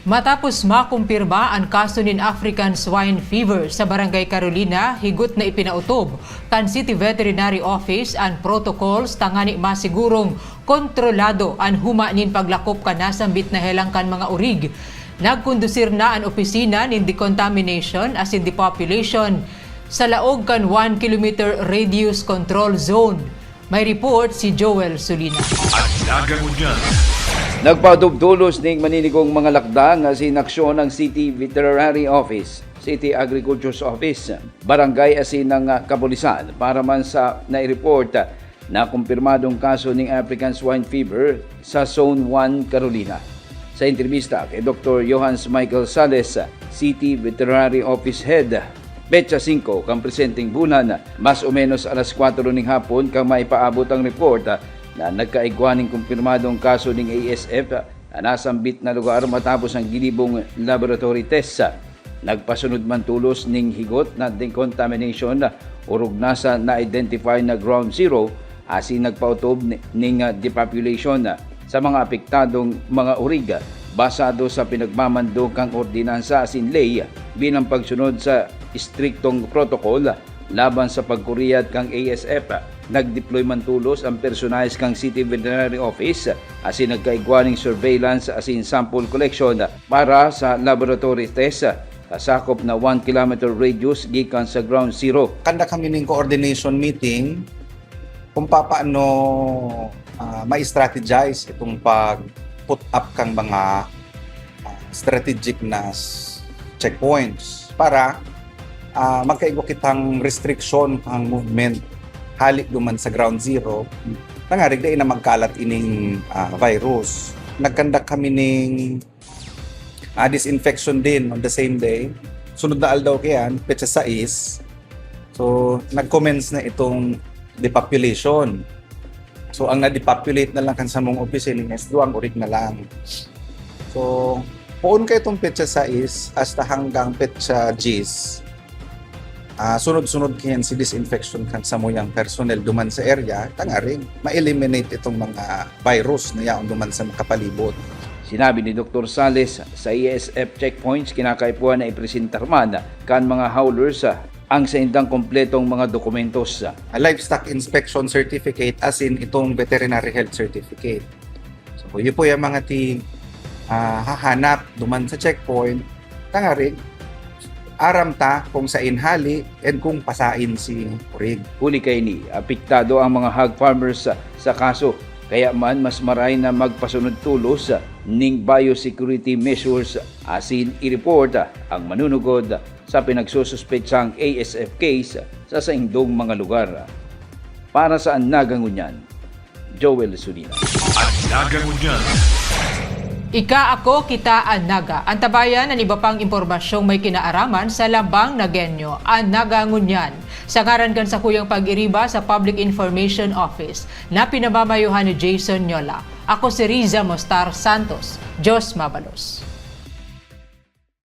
Matapos makumpirma ang kaso nin African swine fever sa Barangay Carolina, higot na ipinautob kan City Veterinary Office ang protocols tangani masigurong kontrolado ang humanin paglakop kan nasambit na helang kan mga urig. Nagkondusir na ang opisina nin decontamination as in depopulation sa laog kan 1 kilometer radius control zone. May report si Joel Sulina. At nagangunyan. Nagpadubdulos ning maninigong mga lakda nga sinaksyon ng City Veterinary Office, City Agriculture's Office, Barangay asin ng Kapulisan para man sa nai-report na kumpirmadong kaso ng African swine fever sa Zone 1 Carolina. Sa entrevista kay Dr. Johannes Michael Sales, City Veterinary Office Head, Petsa 5 kang presenting bulan, mas o menos alas 4 ng hapon kang maipaabot ang report na nagkaigwaning kumpirmadong kaso ng ASF na nasambit na lugar matapos ang gilibong laboratory test. Nagpasunod man tulos ning higot na decontamination urog nasa na-identify na ground zero asin nagpautob ning depopulation sa mga apektadong mga uriga basado sa pinagmamando kang ordinansa asin ley bilang pagsunod sa istriktong protocol laban sa pagkuriyad kang ASF. Nag-deploy man tulos ang personalis kang City Veterinary Office asin nagkaigwaning surveillance asin sample collection para sa laboratory test kasakop na 1 kilometer radius gikan sa ground zero. Kanda kami ng coordination meeting kung paano ma-strategize itong pag-put up kang mga strategic na checkpoints para magkaigo kitang restriction ang movement halik duman sa ground zero nangarig na magkalat ining virus. Nagkandak kami ning disinfection din on the same day. Sunod na aldaw kayan, petsa 6. So, nag-commence na itong depopulation. So, ang na-depopulate na lang kan sa mong office ni S2 ang urig na lang. So, poon kayo itong petsa 6 hasta hanggang petsa 10. Sunod-sunod kayan si disinfection kan sa muyang personnel duman sa area, tangaring ma-eliminate itong mga virus na yaon duman sa makapalibot. Sinabi ni Dr. Sales sa ASF checkpoints kinakaipuan na ipresentar man kan mga howlers ang sa indang kompletong mga dokumentos. A livestock inspection certificate as in itong veterinary health certificate. So yun po yung mga hahanap duman sa checkpoint, tangaring aram ta kung sa inhali and kung pasain si urig. Huli kay ni apektado ang mga hog farmers sa kaso kaya man mas maray na magpasunod tulos ning biosecurity measures asin i-report ang manunugod sa pinagsususpetsang ASF case sa saindong mga lugar. Para sa Nagangunyan, Joel Sulina. At nagangunyan. Ika ako kita ang naga. Antabayan ang iba pang impormasyong may kinaaraman sa Lambang Nagenyo, ang Nagangunyan. Sa ngaran kan sa kuyang pag-iriba sa Public Information Office na pinamamayuhan ni Jason Nyola. Ako si Riza Mostar Santos. Diyos mabalos.